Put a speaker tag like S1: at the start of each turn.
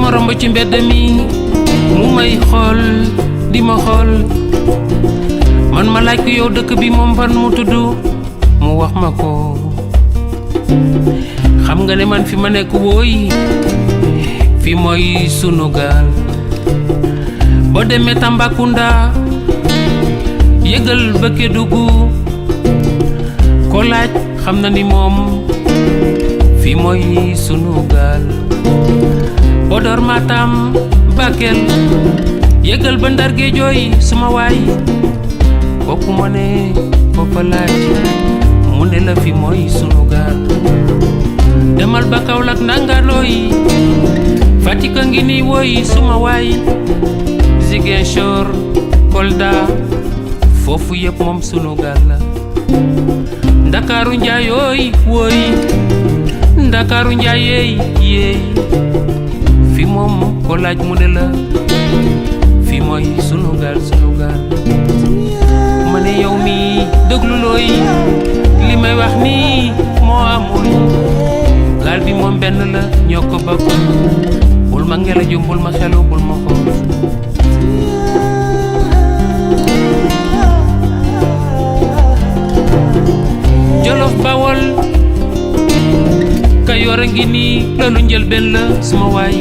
S1: ma romb ci mbedd mi mu may xool di ma xool man ma laaj ko yow dëkk bi moom fan mu tudd mu wax ma ko xam nga ne man fi ma nekk wooy fi mooy sunu gaal boo demee Tambacounda yëgal ba Kédougou ko laaj xam na ni moom fi mooy sunu gaal Podor Matam Bakel yëgal ba Ndar Géejooy suma waay kooku ma ne foofa laaj mu ne la fi mooy sunu gaal demal ba Kaolack nangalooy Fatick a ngi nii wooy suma waay Ziguinchor Kolda foofu yëpp moom sunu gaal la Ndakaaru Njaayooy wooy Ndakaaru Njaayeey yeey fi moom ko laaj mu ne la fi mooy sunu gaal ma ne yow mi déglu looy li may wax nii moo amul gaal bi moom benn la ñoo ko bokk bul ma ngelaju bul ma xelu bul ma xool Jolof Bawol Kayoor a ngi nii loolu njëlbeen la suma waay